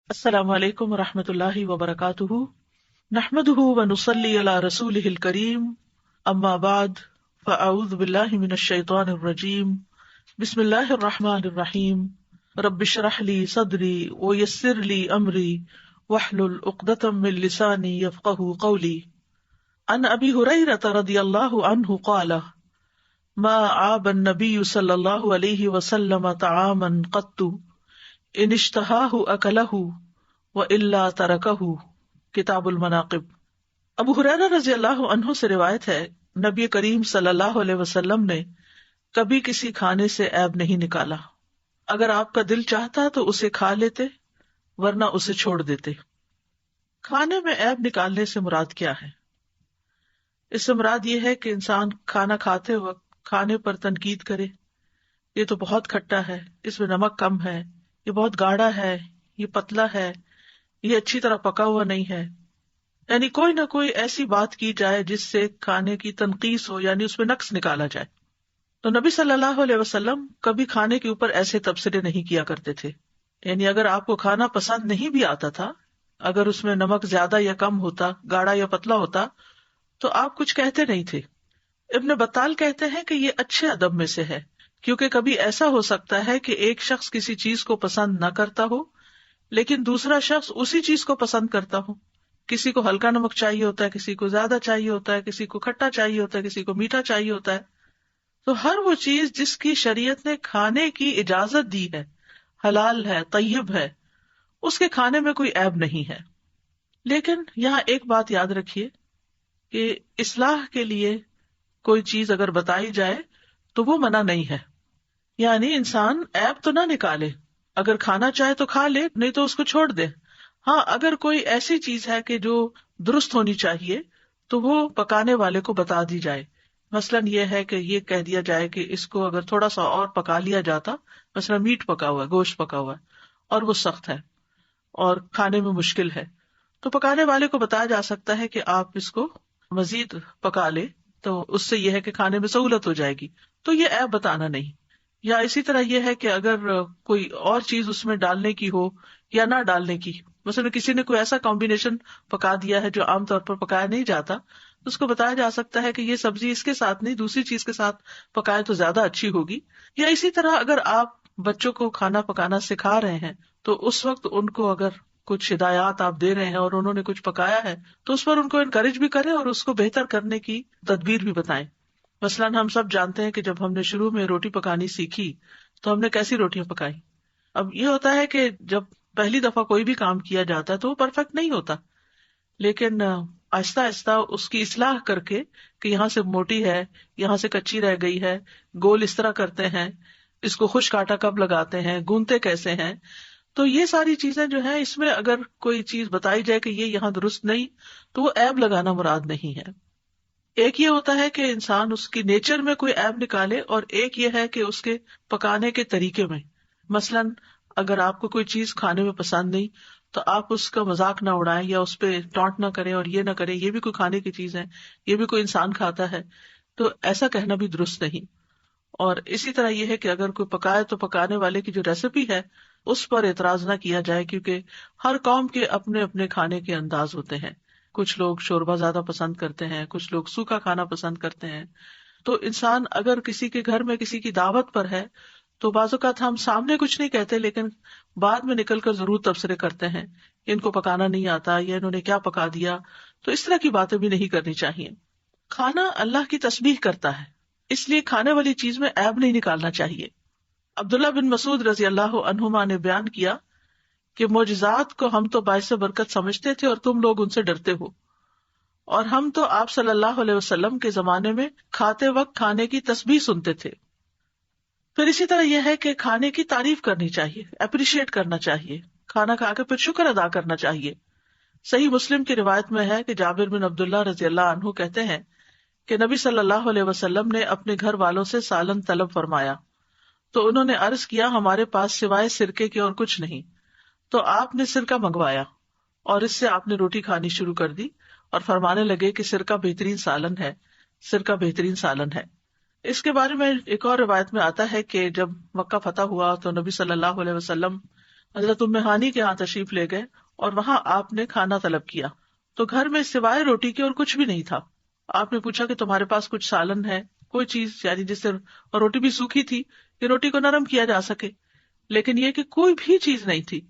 السلام علیکم ورحمۃ اللہ وبرکاتہ، نحمده ونصلی علی رسولہ الکریم، اما بعد فاعوذ باللہ من الشیطان الرجیم، بسم اللہ الرحمن الرحیم، رب اشرح لی صدری ویسر لی امری واحلل عقدۃ من لسانی یفقهوا قولی۔ عن ابی ہریرہ رضی اللہ عنہ قال ما عاب النبی صلی اللہ علیہ وسلم طعاما قط ان اشتہاہ اکلہ والا ترکہ۔ کتاب المناقب۔ ابو ہریرہ رضی اللہ عنہ سے روایت ہے، نبی کریم صلی اللہ علیہ وسلم نے کبھی کسی کھانے سے عیب نہیں نکالا، اگر آپ کا دل چاہتا تو اسے کھا لیتے ورنہ اسے چھوڑ دیتے۔ کھانے میں عیب نکالنے سے مراد کیا ہے؟ اس سے مراد یہ ہے کہ انسان کھانا کھاتے وقت کھانے پر تنقید کرے، یہ تو بہت کھٹا ہے، اس میں نمک کم ہے، یہ بہت گاڑھا ہے، یہ پتلا ہے، یہ اچھی طرح پکا ہوا نہیں ہے، یعنی کوئی نہ کوئی ایسی بات کی جائے جس سے کھانے کی تنقیص ہو، یعنی اس میں نقص نکالا جائے۔ تو نبی صلی اللہ علیہ وسلم کبھی کھانے کے اوپر ایسے تبصرے نہیں کیا کرتے تھے، یعنی اگر آپ کو کھانا پسند نہیں بھی آتا تھا، اگر اس میں نمک زیادہ یا کم ہوتا، گاڑھا یا پتلا ہوتا، تو آپ کچھ کہتے نہیں تھے۔ ابن بطال کہتے ہیں کہ یہ اچھے ادب میں سے ہے، کیونکہ کبھی ایسا ہو سکتا ہے کہ ایک شخص کسی چیز کو پسند نہ کرتا ہو لیکن دوسرا شخص اسی چیز کو پسند کرتا ہو۔ کسی کو ہلکا نمک چاہیے ہوتا ہے، کسی کو زیادہ چاہیے ہوتا ہے، کسی کو کھٹا چاہیے ہوتا ہے، کسی کو میٹھا چاہیے ہوتا ہے۔ تو ہر وہ چیز جس کی شریعت نے کھانے کی اجازت دی ہے، حلال ہے، طیب ہے، اس کے کھانے میں کوئی عیب نہیں ہے۔ لیکن یہاں ایک بات یاد رکھیے کہ اصلاح کے لیے کوئی چیز اگر بتائی جائے تو وہ منع نہیں ہے، یعنی انسان عیب تو نہ نکالے، اگر کھانا چاہے تو کھا لے، نہیں تو اس کو چھوڑ دے۔ ہاں، اگر کوئی ایسی چیز ہے کہ جو درست ہونی چاہیے تو وہ پکانے والے کو بتا دی جائے۔ مثلاً یہ ہے کہ یہ کہہ دیا جائے کہ اس کو اگر تھوڑا سا اور پکا لیا جاتا، مثلاً میٹ پکا ہوا ہے، گوشت پکا ہوا ہے اور وہ سخت ہے اور کھانے میں مشکل ہے، تو پکانے والے کو بتایا جا سکتا ہے کہ آپ اس کو مزید پکا لے، تو اس سے یہ ہے کہ کھانے میں سہولت ہو جائے گی، تو یہ عیب بتانا نہیں۔ یا اسی طرح یہ ہے کہ اگر کوئی اور چیز اس میں ڈالنے کی ہو یا نہ ڈالنے کی، مثلا کسی نے کوئی ایسا کمبینیشن پکا دیا ہے جو عام طور پر پکایا نہیں جاتا، اس کو بتایا جا سکتا ہے کہ یہ سبزی اس کے ساتھ نہیں، دوسری چیز کے ساتھ پکائے تو زیادہ اچھی ہوگی۔ یا اسی طرح اگر آپ بچوں کو کھانا پکانا سکھا رہے ہیں تو اس وقت ان کو اگر کچھ ہدایات آپ دے رہے ہیں اور انہوں نے کچھ پکایا ہے تو اس پر ان کو انکریج بھی کریں اور اس کو بہتر کرنے کی تدبیر بھی بتائیں۔ مثلاً ہم سب جانتے ہیں کہ جب ہم نے شروع میں روٹی پکانی سیکھی تو ہم نے کیسی روٹیاں پکائی۔ اب یہ ہوتا ہے کہ جب پہلی دفعہ کوئی بھی کام کیا جاتا ہے تو وہ پرفیکٹ نہیں ہوتا، لیکن آہستہ آہستہ اس کی اصلاح کر کے کہ یہاں سے موٹی ہے، یہاں سے کچی رہ گئی ہے، گول اس طرح کرتے ہیں، اس کو خشک آٹا کب لگاتے ہیں، گونتے کیسے ہیں، تو یہ ساری چیزیں جو ہیں، اس میں اگر کوئی چیز بتائی جائے کہ یہ یہاں درست نہیں تو وہ عیب لگانا مراد نہیں ہے۔ ایک یہ ہوتا ہے کہ انسان اس کی نیچر میں کوئی عیب نکالے، اور ایک یہ ہے کہ اس کے پکانے کے طریقے میں۔ مثلاً اگر آپ کو کوئی چیز کھانے میں پسند نہیں تو آپ اس کا مذاق نہ اڑائیں یا اس پہ ٹونٹ نہ کریں اور یہ نہ کریں یہ بھی کوئی کھانے کی چیز ہے، یہ بھی کوئی انسان کھاتا ہے، تو ایسا کہنا بھی درست نہیں۔ اور اسی طرح یہ ہے کہ اگر کوئی پکائے تو پکانے والے کی جو ریسیپی ہے اس پر اعتراض نہ کیا جائے، کیونکہ ہر قوم کے اپنے اپنے کھانے کے انداز ہوتے ہیں۔ کچھ لوگ شوربا زیادہ پسند کرتے ہیں، کچھ لوگ سوکھا کھانا پسند کرتے ہیں۔ تو انسان اگر کسی کے گھر میں کسی کی دعوت پر ہے تو بعض اوقات ہم سامنے کچھ نہیں کہتے لیکن بعد میں نکل کر ضرور تبصرے کرتے ہیں کہ ان کو پکانا نہیں آتا یا انہوں نے کیا پکا دیا، تو اس طرح کی باتیں بھی نہیں کرنی چاہیے۔ کھانا اللہ کی تسبیح کرتا ہے، اس لیے کھانے والی چیز میں عیب نہیں نکالنا چاہیے۔ عبداللہ بن مسعود رضی اللہ عنہما نے بیان کیا کہ معجزات کو ہم تو باعث برکت سمجھتے تھے اور تم لوگ ان سے ڈرتے ہو، اور ہم تو آپ صلی اللہ علیہ وسلم کے زمانے میں کھاتے وقت کھانے کی تسبیح سنتے تھے۔ پھر اسی طرح یہ ہے کہ کھانے کی تعریف کرنی چاہیے، اپریشیٹ کرنا چاہیے، کھانا کھا کے پھر شکر ادا کرنا چاہیے۔ صحیح مسلم کی روایت میں ہے کہ جابر بن عبداللہ رضی اللہ عنہ کہتے ہیں کہ نبی صلی اللہ علیہ وسلم نے اپنے گھر والوں سے سالن طلب فرمایا تو انہوں نے عرض کیا ہمارے پاس سوائے سرکے کے اور کچھ نہیں، تو آپ نے سرکہ منگوایا اور اس سے آپ نے روٹی کھانی شروع کر دی اور فرمانے لگے کہ سرکہ بہترین سالن ہے، سرکہ بہترین سالن ہے۔ اس کے بارے میں ایک اور روایت میں آتا ہے کہ جب مکہ فتح ہوا تو نبی صلی اللہ علیہ وسلم حضرت ام ہانی کے ہاں تشریف لے گئے اور وہاں آپ نے کھانا طلب کیا، تو گھر میں سوائے روٹی کے اور کچھ بھی نہیں تھا. آپ نے پوچھا کہ تمہارے پاس کچھ سالن ہے، کوئی چیز یعنی جس سے، اور روٹی بھی سوکھی تھی کہ روٹی کو نرم کیا جا سکے، لیکن یہ کہ کوئی بھی چیز نہیں تھی.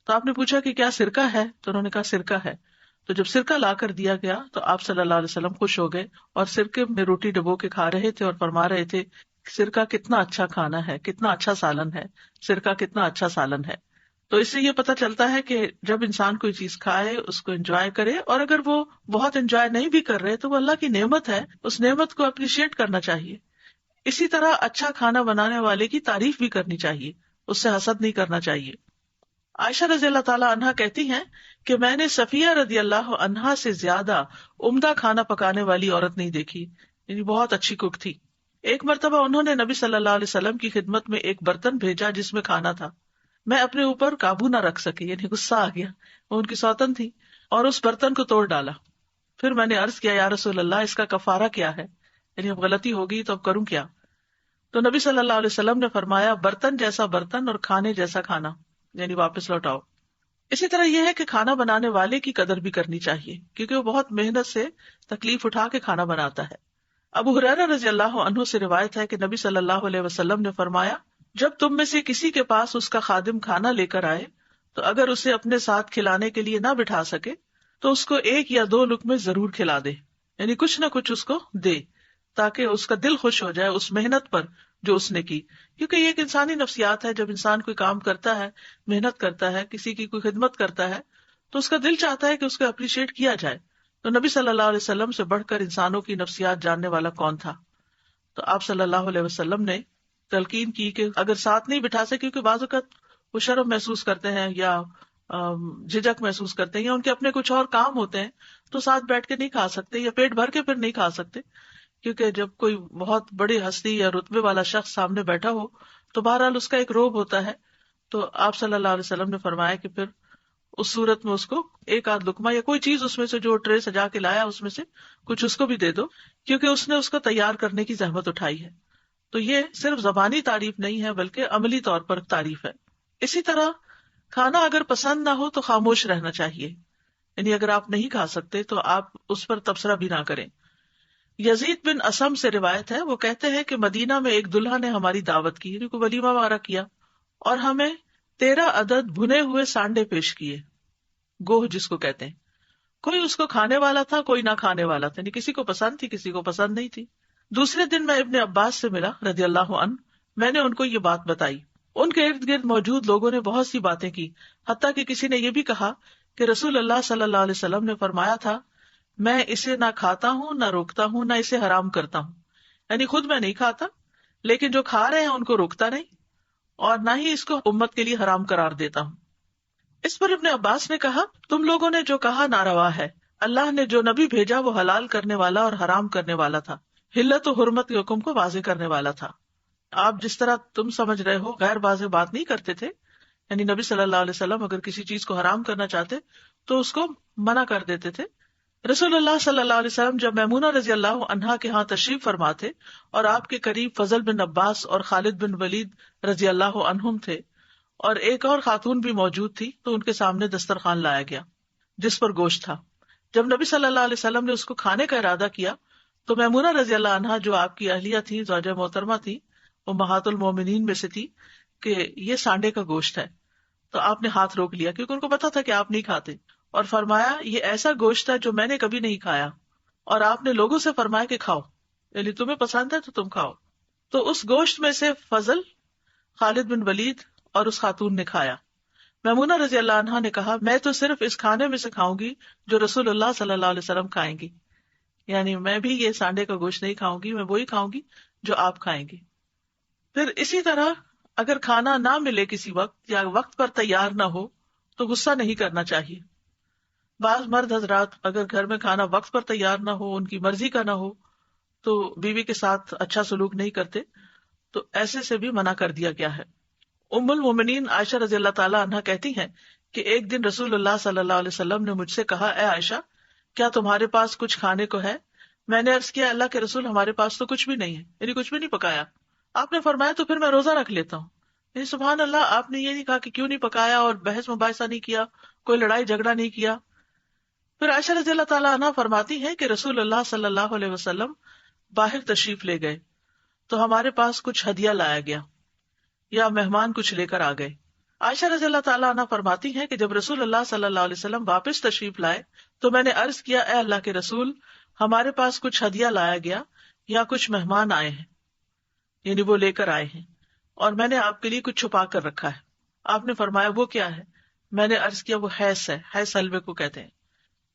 تو آپ نے پوچھا کہ کیا سرکہ ہے؟ تو انہوں نے کہا سرکہ ہے. تو جب سرکہ لا کر دیا گیا تو آپ صلی اللہ علیہ وسلم خوش ہو گئے اور سرکے میں روٹی ڈبو کے کھا رہے تھے اور فرما رہے تھے سرکہ کتنا اچھا کھانا ہے، کتنا اچھا سالن ہے، سرکہ کتنا اچھا سالن ہے. تو اس سے یہ پتہ چلتا ہے کہ جب انسان کوئی چیز کھائے اس کو انجوائے کرے، اور اگر وہ بہت انجوائے نہیں بھی کر رہے تو وہ اللہ کی نعمت ہے، اس نعمت کو اپریشیٹ کرنا چاہیے. اسی طرح اچھا کھانا بنانے والے کی تعریف بھی کرنی چاہیے، اس سے حسد نہیں کرنا چاہیے. عائشہ رضی اللہ تعالیٰ عنہا کہتی ہیں کہ میں نے صفیہ رضی اللہ عنہا سے زیادہ عمدہ کھانا پکانے والی عورت نہیں دیکھی، یعنی بہت اچھی کک تھی. ایک مرتبہ انہوں نے نبی صلی اللہ علیہ وسلم کی خدمت میں ایک برتن بھیجا جس میں کھانا تھا. میں اپنے اوپر قابو نہ رکھ سکی، یعنی غصہ آ گیا، وہ ان کی سوتن تھی، اور اس برتن کو توڑ ڈالا. پھر میں نے عرض کیا یا رسول اللہ اس کا کفارہ کیا ہے، یعنی اب غلطی ہوگی تو اب کروں کیا؟ تو نبی صلی اللہ علیہ وسلم نے فرمایا برتن جیسا برتن اور کھانے جیسا کھانا، یعنی واپس لوٹاؤ. اسی طرح یہ ہے کہ کھانا بنانے والے کی قدر بھی کرنی چاہیے، کیونکہ وہ بہت محنت سے تکلیف اٹھا کے کھانا بناتا ہے. ابو ہریرہ رضی اللہ عنہ سے روایت ہے کہ نبی صلی اللہ علیہ وسلم نے فرمایا جب تم میں سے کسی کے پاس اس کا خادم کھانا لے کر آئے تو اگر اسے اپنے ساتھ کھلانے کے لیے نہ بٹھا سکے تو اس کو 1 یا 2 لقمے ضرور کھلا دے، یعنی کچھ نہ کچھ اس کو دے تاکہ اس کا دل خوش ہو جائے اس محنت پر جو اس نے کی. کیونکہ یہ ایک انسانی نفسیات ہے، جب انسان کوئی کام کرتا ہے، محنت کرتا ہے، کسی کی کوئی خدمت کرتا ہے تو اس کا دل چاہتا ہے کہ اس کو اپریشیٹ کیا جائے. تو نبی صلی اللہ علیہ وسلم سے بڑھ کر انسانوں کی نفسیات جاننے والا کون تھا؟ تو آپ صلی اللہ علیہ وسلم نے تلقین کی کہ اگر ساتھ نہیں بٹھا سکے، کیونکہ بعض اوقات وہ شرم محسوس کرتے ہیں یا جھجک محسوس کرتے ہیں یا ان کے اپنے کچھ اور کام ہوتے ہیں تو ساتھ بیٹھ کے نہیں کھا سکتے یا پیٹ بھر کے پھر نہیں کھا سکتے، کیونکہ جب کوئی بہت بڑی ہستی یا رتبے والا شخص سامنے بیٹھا ہو تو بہرحال اس کا ایک روب ہوتا ہے. تو آپ صلی اللہ علیہ وسلم نے فرمایا کہ پھر اس صورت میں اس کو 1 آدھ لقمہ یا کوئی چیز اس میں سے جو ٹرے سجا کے لایا اس میں سے کچھ اس کو بھی دے دو، کیونکہ اس نے اس کو تیار کرنے کی زحمت اٹھائی ہے. تو یہ صرف زبانی تعریف نہیں ہے بلکہ عملی طور پر تعریف ہے. اسی طرح کھانا اگر پسند نہ ہو تو خاموش رہنا چاہیے، یعنی اگر آپ نہیں کھا سکتے تو آپ اس پر تبصرہ بھی نہ کریں. یزید بن اسم سے روایت ہے، وہ کہتے ہیں کہ مدینہ میں ایک دلہا نے ہماری دعوت کی، یعنی کوئی ولیمہ وغیرہ کیا، اور ہمیں 13 عدد بھنے ہوئے سانڈے پیش کیے، گوہ جس کو کہتے ہیں. کوئی اس کو کھانے والا تھا، کوئی نہ کھانے والا تھا، یعنی کسی کو پسند تھی، کسی کو پسند نہیں تھی. دوسرے دن میں ابن عباس سے ملا رضی اللہ عنہ، میں نے ان کو یہ بات بتائی. ان کے ارد گرد موجود لوگوں نے بہت سی باتیں کی، حتیٰ کہ کسی نے یہ بھی کہا کہ رسول اللہ صلی اللہ علیہ وسلم نے فرمایا تھا میں اسے نہ کھاتا ہوں، نہ روکتا ہوں، نہ اسے حرام کرتا ہوں. یعنی خود میں نہیں کھاتا، لیکن جو کھا رہے ہیں ان کو روکتا نہیں، اور نہ ہی اس کو امت کے لیے حرام قرار دیتا ہوں. اس پر ابن عباس نے کہا تم لوگوں نے جو کہا ناروا ہے، اللہ نے جو نبی بھیجا وہ حلال کرنے والا اور حرام کرنے والا تھا، حلت و حرمت کے حکم کو واضح کرنے والا تھا. آپ جس طرح تم سمجھ رہے ہو غیر واضح بات نہیں کرتے تھے، یعنی نبی صلی اللہ علیہ وسلم اگر کسی چیز کو حرام کرنا چاہتے تو اس کو منع کر دیتے تھے. رسول اللہ صلی اللہ علیہ وسلم جب میمونہ رضی اللہ عنہا کے ہاں تشریف فرما تھے اور آپ کے قریب فضل بن عباس اور خالد بن ولید رضی اللہ عنہم تھے اور ایک اور خاتون بھی موجود تھی، تو ان کے سامنے دسترخوان لایا گیا جس پر گوشت تھا. جب نبی صلی اللہ علیہ وسلم نے اس کو کھانے کا ارادہ کیا تو میمونہ رضی اللہ عنہا جو آپ کی اہلیہ تھی، زوجہ محترمہ تھی، امہات المومنین میں سے تھی، کہ یہ سانڈے کا گوشت ہے. تو آپ نے ہاتھ روک لیا کیونکہ ان کو پتا تھا کہ آپ نہیں کھاتے، اور فرمایا یہ ایسا گوشت ہے جو میں نے کبھی نہیں کھایا، اور آپ نے لوگوں سے فرمایا کہ کھاؤ، یعنی تمہیں پسند ہے تو تم کھاؤ. تو اس گوشت میں سے فضل، خالد بن ولید اور اس خاتون نے کھایا. میمونہ رضی اللہ عنہا نے کہا میں تو صرف اس کھانے میں سے کھاؤں گی جو رسول اللہ صلی اللہ علیہ وسلم کھائیں گی، یعنی میں بھی یہ سانڈے کا گوشت نہیں کھاؤں گی، میں وہی کھاؤں گی جو آپ کھائیں گی. پھر اسی طرح اگر کھانا نہ ملے کسی وقت یا وقت پر تیار نہ ہو تو غصہ نہیں کرنا چاہیے. بعض مرد حضرات اگر گھر میں کھانا وقت پر تیار نہ ہو، ان کی مرضی کا نہ ہو، تو بیوی کے ساتھ اچھا سلوک نہیں کرتے، تو ایسے سے بھی منع کر دیا گیا ہے. ام المومنین عائشہ رضی اللہ تعالیٰ عنہا کہتی ہیں کہ ایک دن رسول اللہ صلی اللہ علیہ وسلم نے مجھ سے کہا اے عائشہ کیا تمہارے پاس کچھ کھانے کو ہے؟ میں نے عرض کیا اللہ کے رسول ہمارے پاس تو کچھ بھی نہیں ہے، یعنی کچھ بھی نہیں پکایا. آپ نے فرمایا تو پھر میں روزہ رکھ لیتا ہوں. یعنی سبحان اللہ، آپ نے یہ نہیں کہا کہ کیوں نہیں پکایا اور بحث مباحثہ نہیں کیا، کوئی لڑائی جھگڑا نہیں کیا. پھر عائشہ رضی اللہ تعالیٰ عنہ فرماتی ہے کہ رسول اللہ صلی اللہ علیہ وسلم باہر تشریف لے گئے تو ہمارے پاس کچھ ہدیہ لایا گیا یا مہمان کچھ لے کر آ گئے. عائشہ رضی اللہ تعالیٰ عنہ فرماتی ہیں کہ جب رسول اللہ صلی اللہ علیہ وسلم واپس تشریف لائے تو میں نے عرض کیا، اے اللہ کے رسول، ہمارے پاس کچھ ہدیہ لایا گیا یا کچھ مہمان آئے ہیں، یعنی وہ لے کر آئے ہیں، اور میں نے آپ کے لیے کچھ چھپا کر رکھا ہے. آپ نے فرمایا وہ کیا ہے؟ میں نے عرض کیا وہ حیث ہے، حیث حلوے کو کہتے ہیں.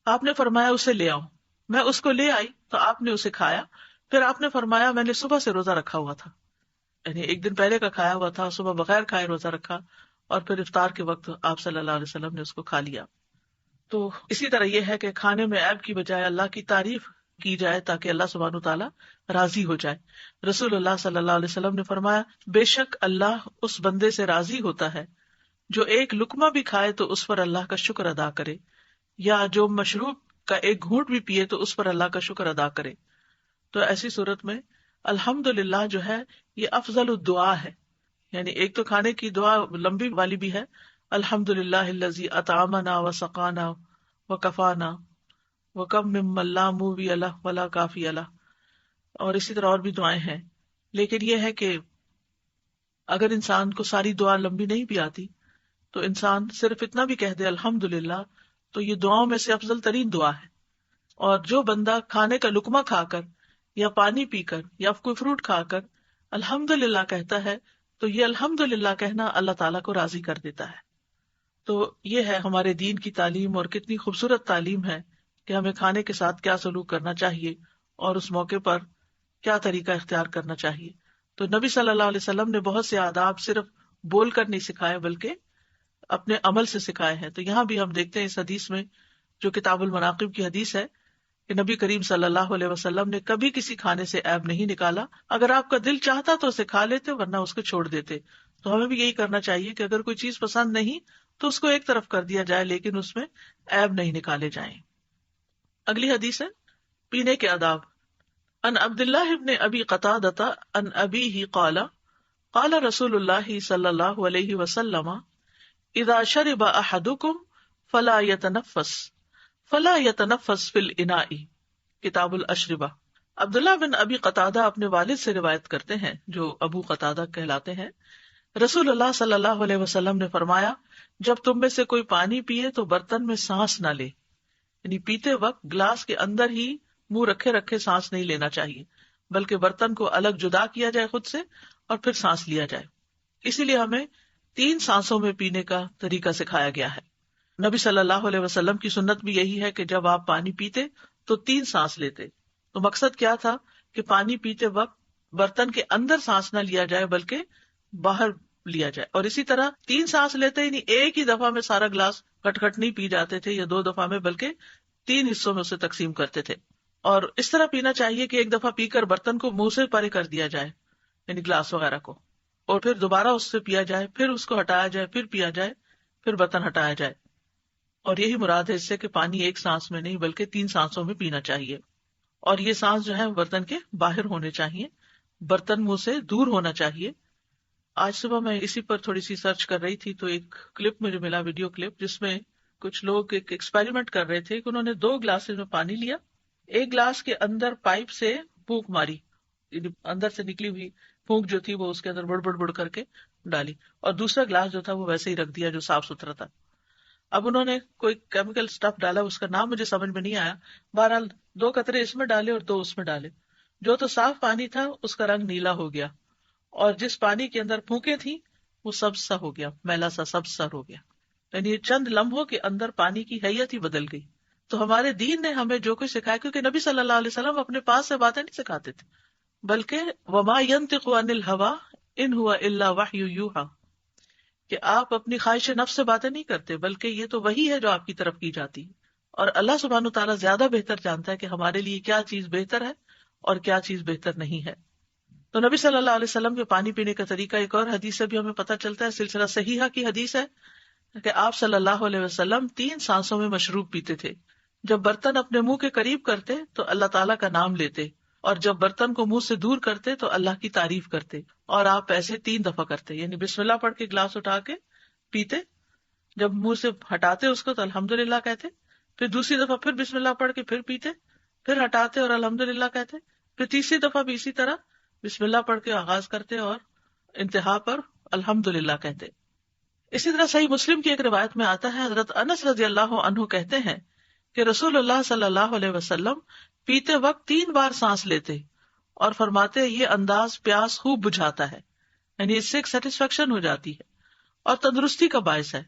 آپ نے فرمایا اسے لے آؤ. میں اس کو لے آئی تو آپ نے اسے کھایا. پھر آپ نے فرمایا میں نے صبح سے روزہ رکھا ہوا تھا، یعنی ایک دن پہلے کا کھایا ہوا تھا، صبح بغیر کھائے روزہ رکھا، اور پھر افطار کے وقت آپ صلی اللہ علیہ وسلم نے اس کو کھا لیا. تو اسی طرح یہ ہے کہ کھانے میں عیب کی بجائے اللہ کی تعریف کی جائے تاکہ اللہ سبحانہ تعالیٰ راضی ہو جائے. رسول اللہ صلی اللہ علیہ وسلم نے فرمایا، بے شک اللہ اس بندے سے راضی ہوتا ہے جو ایک لقمہ بھی کھائے تو اس پر اللہ کا شکر ادا کرے، یا جو مشروب کا ایک گھونٹ بھی پیے تو اس پر اللہ کا شکر ادا کرے. تو ایسی صورت میں الحمدللہ جو ہے یہ افضل الدعا ہے. یعنی ایک تو کھانے کی دعا لمبی والی بھی ہے، الحمدللہ الذی اطعمنا وسقانا وکفانا وکم ممن لا مووی لہ ولا کافی لہ، اور اسی طرح اور بھی دعائیں ہیں. لیکن یہ ہے کہ اگر انسان کو ساری دعا لمبی نہیں بھی آتی تو انسان صرف اتنا بھی کہہ دے الحمدللہ، تو یہ دعاؤں میں سے افضل ترین دعا ہے. اور جو بندہ کھانے کا لقمہ کھا کر یا پانی پی کر یا کوئی فروٹ کھا کر الحمدللہ کہتا ہے تو یہ الحمدللہ کہنا اللہ تعالیٰ کو راضی کر دیتا ہے. تو یہ ہے ہمارے دین کی تعلیم، اور کتنی خوبصورت تعلیم ہے کہ ہمیں کھانے کے ساتھ کیا سلوک کرنا چاہیے اور اس موقع پر کیا طریقہ اختیار کرنا چاہیے. تو نبی صلی اللہ علیہ وسلم نے بہت سے آداب صرف بول کر نہیں سکھائے بلکہ اپنے عمل سے سکھائے ہیں. تو یہاں بھی ہم دیکھتے ہیں اس حدیث میں جو کتاب المناقب کی حدیث ہے کہ نبی کریم صلی اللہ علیہ وسلم نے کبھی کسی کھانے سے عیب نہیں نکالا. اگر آپ کا دل چاہتا تو اسے کھا لیتے ورنہ اس کو چھوڑ دیتے. تو ہمیں بھی یہی کرنا چاہیے کہ اگر کوئی چیز پسند نہیں تو اس کو ایک طرف کر دیا جائے لیکن اس میں عیب نہیں نکالے جائیں. اگلی حدیث ہے پینے کے آداب. ان عبداللہ ابن ابی قتادۃ ان ابیہ قال قال رسول اللہ صلی اللہ علیہ وسلم اذا شرب احدکم فلا يتنفس فی الاناء. کتاب الاشربہ. عبداللہ بن ابی قتادہ اپنے والد سے روایت کرتے ہیں جو ابو قتادہ کہلاتے ہیں. رسول اللہ صلی اللہ علیہ وسلم نے فرمایا، جب تم میں سے کوئی پانی پیے تو برتن میں سانس نہ لے، یعنی پیتے وقت گلاس کے اندر ہی منہ رکھے رکھے سانس نہیں لینا چاہیے بلکہ برتن کو الگ جدا کیا جائے خود سے اور پھر سانس لیا جائے. اسی لیے ہمیں 3 سانسوں میں پینے کا طریقہ سکھایا گیا ہے. نبی صلی اللہ علیہ وسلم کی سنت بھی یہی ہے کہ جب آپ پانی پیتے تو 3 سانس لیتے. تو مقصد کیا تھا کہ پانی پیتے وقت برتن کے اندر سانس نہ لیا جائے بلکہ باہر لیا جائے. اور اسی طرح 3 سانس لیتے ہی نہیں، ایک ہی دفعہ میں سارا گلاس کٹ کٹ نہیں پی جاتے تھے یا 2 دفعہ میں، بلکہ 3 حصوں میں اسے تقسیم کرتے تھے. اور اس طرح پینا چاہیے کہ ایک دفعہ پی کر برتن کو منہ سے پرے کر دیا جائے، یعنی گلاس وغیرہ کو، اور پھر دوبارہ اس سے پیا جائے، پھر اس کو ہٹایا جائے، پھر پیا جائے، پھر برتن ہٹایا جائے. اور یہی مراد ہے اس سے کہ پانی ایک سانس میں نہیں بلکہ 3 سانسوں میں پینا چاہیے. اور یہ سانس جو ہے برتن کے باہر ہونے چاہیے، برتن منہ سے دور ہونا چاہیے. آج صبح میں اسی پر تھوڑی سی سرچ کر رہی تھی تو ایک کلپ مجھے ملا، ویڈیو کلپ، جس میں کچھ لوگ ایک ایکسپیریمنٹ کر رہے تھے کہ انہوں نے 2 گلاسز میں پانی لیا، ایک گلاس کے اندر پائپ سے پھونک ماری، اندر سے نکلی ہوئی پھونک جو تھی وہ اس کے اندر بڑ بڑ بڑ کر کے ڈالی، اور دوسرا گلاس جو تھا وہ ویسے ہی رکھ دیا جو صاف ستھرا تھا. اب انہوں نے کوئی کیمیکل سٹف ڈالا، اس کا نام مجھے سمجھ میں نہیں آیا، بہرحال 2 قطرے اس میں ڈالے اور 2 اس میں ڈالے. جو تو صاف پانی تھا اس کا رنگ نیلا ہو گیا، اور جس پانی کے اندر پھونکے تھی وہ سبز سا ہو گیا، میلا سا سبز سا ہو گیا. یعنی چند لمحوں کے اندر پانی کی حیت ہی بدل گئی. تو ہمارے دین نے ہمیں جو کچھ سکھایا، کیونکہ نبی صلی اللہ علیہ وسلم اپنے پاس سے باتیں نہیں سکھاتے تھے بلکہ وما ينطق عن الهوى ان هو الا وحی یوحی، کہ آپ اپنی خواہش نفس سے باتیں نہیں کرتے بلکہ یہ تو وہی ہے جو آپ کی طرف کی جاتی ہے. اور اللہ سبحانہ تعالیٰ زیادہ بہتر جانتا ہے کہ ہمارے لیے کیا چیز بہتر ہے اور کیا چیز بہتر نہیں ہے. تو نبی صلی اللہ علیہ وسلم کے پانی پینے کا طریقہ ایک اور حدیث سے بھی ہمیں پتہ چلتا ہے، سلسلہ صحیحہ کی حدیث ہے کہ آپ صلی اللہ علیہ وسلم 3 سانسوں میں مشروب پیتے تھے. جب برتن اپنے منہ کے قریب کرتے تو اللہ تعالیٰ کا نام لیتے اور جب برتن کو منہ سے دور کرتے تو اللہ کی تعریف کرتے، اور آپ ایسے 3 دفعہ کرتے، یعنی بسم اللہ پڑھ کے گلاس اٹھا کے پیتے، جب منہ سے ہٹاتے اس کو تو الحمدللہ کہتے، پھر دوسری دفعہ پھر بسم اللہ پڑھ کے پھر پیتے، پھر ہٹاتے اور الحمدللہ کہتے، پھر تیسری دفعہ بھی اسی طرح بسم اللہ پڑھ کے آغاز کرتے اور انتہا پر الحمدللہ کہتے۔ اسی طرح صحیح مسلم کی ایک روایت میں آتا ہے، حضرت انس رضی اللہ عنہ کہتے ہیں کہ رسول اللہ صلی اللہ علیہ وسلم پیتے وقت 3 بار سانس لیتے اور فرماتے یہ انداز پیاس خوب بجھاتا ہے، یعنی اس سے ایک سیٹسفیکشن ہو جاتی ہے اور تندرستی کا باعث ہے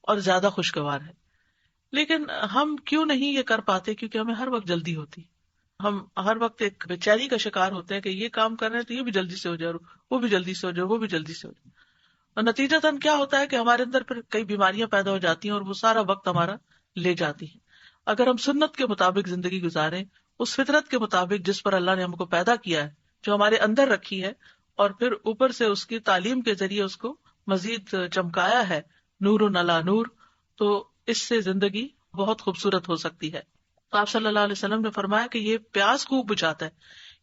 اور زیادہ خوشگوار ہے۔ لیکن ہم کیوں نہیں یہ کر پاتے؟ کیونکہ ہمیں ہر وقت جلدی ہوتی، ہم ہر وقت ایک بے چینی کا شکار ہوتے ہیں کہ یہ کام کر رہے ہیں تو یہ بھی جلدی سے ہو جائے، وہ بھی جلدی سے ہو جائے، وہ بھی جلدی سے ہو جائے، اور نتیجتاً کیا ہوتا ہے کہ ہمارے اندر پھر کئی بیماریاں پیدا ہو جاتی ہیں اور وہ سارا وقت ہمارا لے جاتی ہیں۔ اگر ہم سنت کے مطابق زندگی گزاریں، اس فطرت کے مطابق جس پر اللہ نے ہم کو پیدا کیا ہے، جو ہمارے اندر رکھی ہے، اور پھر اوپر سے اس کی تعلیم کے ذریعے اس کو مزید چمکایا ہے، نور علی نور، تو اس سے زندگی بہت خوبصورت ہو سکتی ہے۔ تو آپ صلی اللہ علیہ وسلم نے فرمایا کہ یہ پیاس خوب بجھاتا ہے،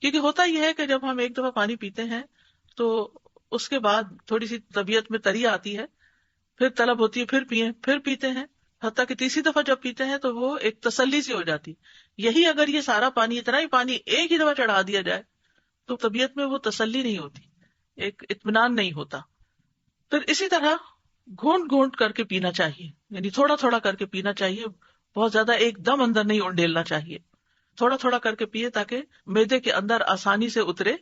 کیونکہ ہوتا یہ ہے کہ جب ہم ایک دفعہ پانی پیتے ہیں تو اس کے بعد تھوڑی سی طبیعت میں تری آتی ہے، پھر طلب ہوتی ہے پھر پیئیں، پھر پیتے ہیں، حتیٰ کہ تیسری دفعہ جب پیتے ہیں تو وہ ایک تسلی سی ہو جاتی۔ یہی اگر یہ سارا پانی، اتنا ہی پانی ایک ہی دفعہ چڑھا دیا جائے تو طبیعت میں وہ تسلی نہیں ہوتی، ایک اطمینان نہیں ہوتا۔ پھر اسی طرح گھونٹ گھونٹ کر کے پینا چاہیے، یعنی تھوڑا تھوڑا کر کے پینا چاہیے، بہت زیادہ ایک دم اندر نہیں انڈیلنا چاہیے، تھوڑا تھوڑا کر کے پیے تاکہ معدے کے اندر آسانی سے اترے۔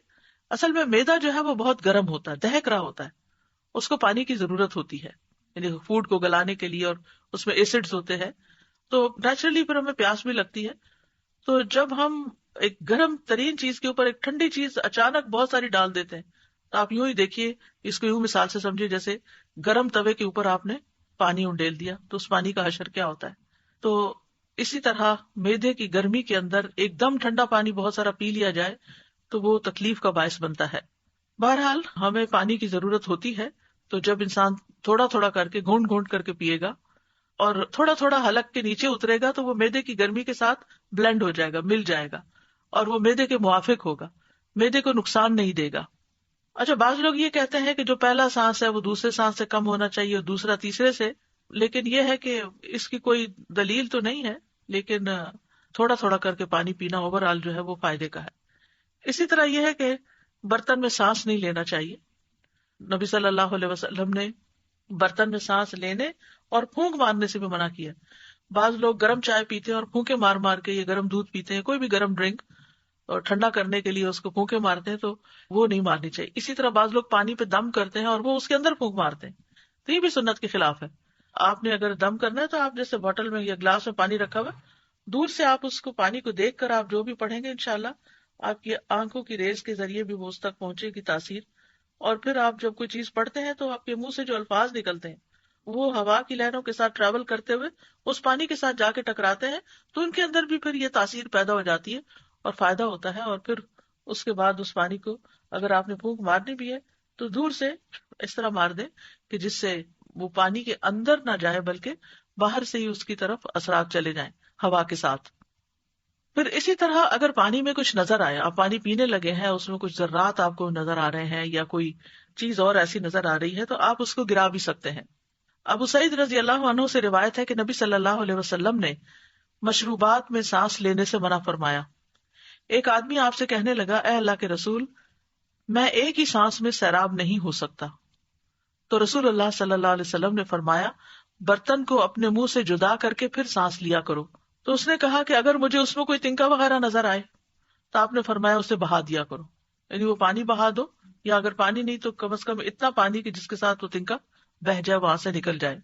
اصل میں معدہ جو ہے وہ بہت گرم ہوتا ہے، دہک رہا ہوتا ہے، اس کو پانی کی ضرورت ہوتی ہے، یعنی فوڈ کو گلانے کے لیے، اور اس میں ایسڈز ہوتے ہیں تو نیچرلی پھر ہمیں پیاس بھی لگتی ہے۔ تو جب ہم ایک گرم ترین چیز کے اوپر ایک ٹھنڈی چیز اچانک بہت ساری ڈال دیتے ہیں تو آپ یوں ہی دیکھیے، اس کو یوں مثال سے سمجھیے جیسے گرم توے کے اوپر آپ نے پانی انڈیل دیا تو اس پانی کا حشر کیا ہوتا ہے۔ تو اسی طرح معدے کی گرمی کے اندر ایک دم ٹھنڈا پانی بہت سارا پی لیا جائے تو وہ تکلیف کا باعث بنتا ہے۔ بہرحال ہمیں پانی کی ضرورت ہوتی ہے، تو جب انسان تھوڑا تھوڑا کر کے گھونٹ گھونٹ کر کے پیے گا اور تھوڑا تھوڑا حلق کے نیچے اترے گا تو وہ معدے کی گرمی کے ساتھ بلینڈ ہو جائے گا، مل جائے گا، اور وہ معدے کے موافق ہوگا، معدے کو نقصان نہیں دے گا۔ اچھا، بعض لوگ یہ کہتے ہیں کہ جو پہلا سانس ہے وہ دوسرے سانس سے کم ہونا چاہیے اور دوسرا تیسرے سے، لیکن یہ ہے کہ اس کی کوئی دلیل تو نہیں ہے، لیکن تھوڑا تھوڑا کر کے پانی پینا اوور آل جو ہے وہ فائدے کا ہے۔ اسی طرح یہ ہے کہ برتن میں سانس نہیں لینا چاہیے۔ نبی صلی اللہ علیہ وسلم نے برتن میں سانس لینے اور پھونک مارنے سے بھی منع کیا۔ بعض لوگ گرم چائے پیتے ہیں اور پھونکے مار مار کے، یہ گرم دودھ پیتے ہیں، کوئی بھی گرم ڈرنک، اور ٹھنڈا کرنے کے لیے اس کو پھونکے مارتے ہیں، تو وہ نہیں مارنی چاہیے۔ اسی طرح بعض لوگ پانی پہ دم کرتے ہیں اور وہ اس کے اندر پھونک مارتے ہیں، تو یہ بھی سنت کے خلاف ہے۔ آپ نے اگر دم کرنا ہے تو آپ جیسے بوٹل میں یا گلاس میں پانی رکھا ہوا، دور سے آپ اس کو پانی کو دیکھ کر آپ جو بھی پڑھیں گے انشاءاللہ آپ کی آنکھوں کی ریز کے ذریعے بھی وہ اس تک پہنچے گی تاثیر، اور پھر آپ جب کوئی چیز پڑھتے ہیں تو آپ کے منہ سے جو الفاظ نکلتے ہیں وہ ہوا کی لہروں کے ساتھ ٹریول کرتے ہوئے اس پانی کے ساتھ جا کے ٹکراتے ہیں، تو ان کے اندر بھی پھر یہ تاثیر پیدا ہو جاتی ہے اور فائدہ ہوتا ہے۔ اور پھر اس کے بعد اس پانی کو اگر آپ نے پھونک مارنی بھی ہے تو دور سے اس طرح مار دیں کہ جس سے وہ پانی کے اندر نہ جائے بلکہ باہر سے ہی اس کی طرف اثرات چلے جائیں ہوا کے ساتھ۔ پھر اسی طرح اگر پانی میں کچھ نظر آئے، آپ پانی پینے لگے ہیں، اس میں کچھ ذرات آپ کو نظر آ رہے ہیں یا کوئی چیز اور ایسی نظر آ رہی ہے تو آپ اس کو گرا بھی سکتے ہیں۔ ابو سعید رضی اللہ عنہ سے روایت ہے کہ نبی صلی اللہ علیہ وسلم نے مشروبات میں سانس لینے سے منع فرمایا۔ ایک آدمی آپ سے کہنے لگا، اے اللہ کے رسول، میں ایک ہی سانس میں سیراب نہیں ہو سکتا، تو رسول اللہ صلی اللہ علیہ وسلم نے فرمایا، برتن کو اپنے منہ سے جدا کر کے پھر سانس لیا کرو۔ تو اس نے کہا کہ اگر مجھے اس میں کوئی تنکا وغیرہ نظر آئے تو آپ نے فرمایا اسے بہا دیا کرو، یعنی وہ پانی بہا دو، یا اگر پانی نہیں تو کم از کم اتنا پانی کہ جس کے ساتھ وہ تنکا بہ جائے، وہاں سے نکل جائے،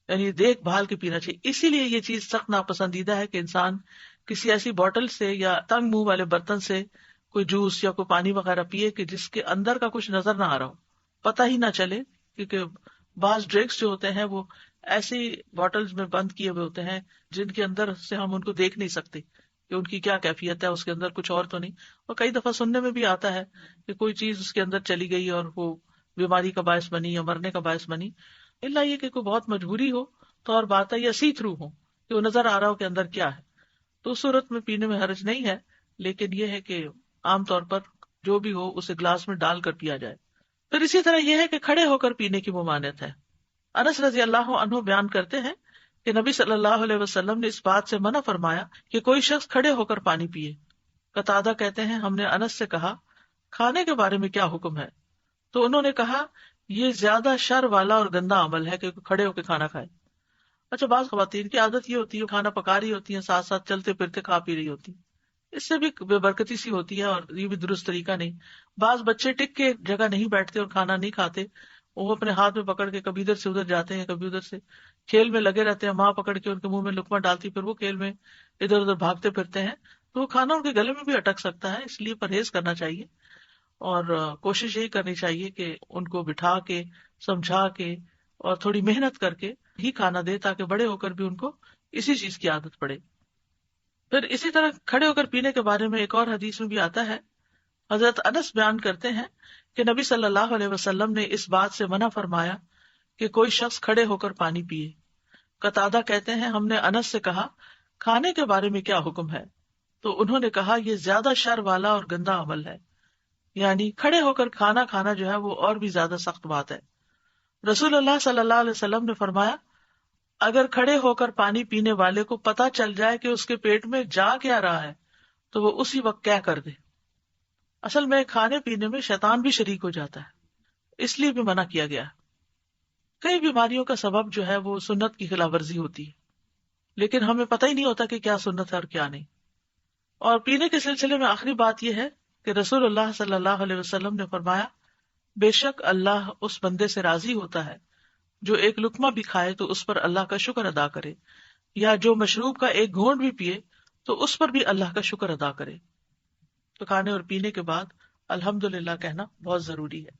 یعنی دیکھ بھال کے پینا چاہیے۔ اسی لیے یہ چیز سخت ناپسندیدہ ہے کہ انسان کسی ایسی بوٹل سے یا تنگ منہ والے برتن سے کوئی جوس یا کوئی پانی وغیرہ پیے کہ جس کے اندر کا کچھ نظر نہ آ رہا ہو، پتہ ہی نہ چلے، کیونکہ بعض ڈرنکس جو ہوتے ہیں وہ ایسی بوٹلز میں بند کیے ہوئے ہوتے ہیں جن کے اندر سے ہم ان کو دیکھ نہیں سکتے کہ ان کی کیا کیفیت ہے، اس کے اندر کچھ اور تو نہیں۔ اور کئی دفعہ سننے میں بھی آتا ہے کہ کوئی چیز اس کے اندر چلی گئی اور وہ بیماری کا باعث بنی یا مرنے کا باعث بنی، اللہ یہ کہ کوئی بہت مجبوری ہو تو اور بات ہے، یا سی تھرو ہو کہ وہ نظر آ رہا ہو کہ اندر کیا ہے، تو اس صورت میں پینے میں حرج نہیں ہے، لیکن یہ ہے کہ عام طور پر جو بھی ہو اسے گلاس میں ڈال کر پیا جائے. پھر اسی طرح یہ ہے کہ کھڑے ہو کر پینے کی ممانعت ہے. انس رضی اللہ عنہ بیان کرتے ہیں کہ نبی صلی اللہ علیہ وسلم نے اس بات سے منع فرمایا کہ کوئی شخص کھڑے ہو کر پانی پیے. قتادہ کہتے ہیں ہم نے انس سے کہا کھانے کے بارے میں کیا حکم ہے؟ تو انہوں نے کہا یہ زیادہ شر والا اور گندا عمل ہے کہ کھڑے ہو کے کھانا کھائے. اچھا، بعض خواتین کی عادت یہ ہوتی ہے کھانا پکا رہی ہوتی ہیں، ساتھ ساتھ چلتے پھرتے کھا پی رہی ہوتی، اس سے بھی بے برکتی سی ہوتی ہے اور یہ بھی درست طریقہ نہیں. بعض بچے ٹک کے جگہ نہیں بیٹھتے اور کھانا نہیں کھاتے، وہ اپنے ہاتھ میں پکڑ کے کبھی ادھر سے ادھر جاتے ہیں، کبھی ادھر سے کھیل میں لگے رہتے ہیں، ماں پکڑ کے ان کے منہ میں لقمہ ڈالتی، پھر وہ کھیل میں ادھر ادھر بھاگتے پھرتے ہیں، تو وہ کھانا ان کے گلے میں بھی اٹک سکتا ہے. اس لیے پرہیز کرنا چاہیے اور کوشش یہی کرنی چاہیے کہ ان کو بٹھا کے سمجھا کے اور تھوڑی محنت کر کے ہی کھانا دے تاکہ بڑے ہو کر بھی ان کو اسی چیز کی عادت پڑے. پھر اسی طرح کھڑے ہو کر پینے کے بارے میں ایک اور حدیث میں بھی آتا ہے. حضرت انس بیان کرتے ہیں کہ نبی صلی اللہ علیہ وسلم نے اس بات سے منع فرمایا کہ کوئی شخص کھڑے ہو کر پانی پیے. قتادہ کہتے ہیں ہم نے انس سے کہا کھانے کے بارے میں کیا حکم ہے؟ تو انہوں نے کہا یہ زیادہ شر والا اور گندا عمل ہے، یعنی کھڑے ہو کر کھانا کھانا جو ہے وہ اور بھی زیادہ سخت بات ہے. رسول اللہ صلی اللہ علیہ وسلم نے فرمایا اگر کھڑے ہو کر پانی پینے والے کو پتا چل جائے کہ اس کے پیٹ میں جا کیا رہا ہے تو وہ اسی وقت کیا کر دے. اصل میں کھانے پینے میں شیطان بھی شریک ہو جاتا ہے، اس لیے بھی منع کیا گیا. کئی بیماریوں کا سبب جو ہے وہ سنت کی خلاف ورزی ہوتی ہے، لیکن ہمیں پتہ ہی نہیں ہوتا کہ کیا سنت ہے اور کیا نہیں. اور پینے کے سلسلے میں آخری بات یہ ہے کہ رسول اللہ صلی اللہ علیہ وسلم نے فرمایا بے شک اللہ اس بندے سے راضی ہوتا ہے جو ایک لقمہ بھی کھائے تو اس پر اللہ کا شکر ادا کرے، یا جو مشروب کا ایک گھونٹ بھی پیے تو اس پر بھی اللہ کا شکر ادا کرے. تو کھانے اور پینے کے بعد الحمدللہ کہنا بہت ضروری ہے.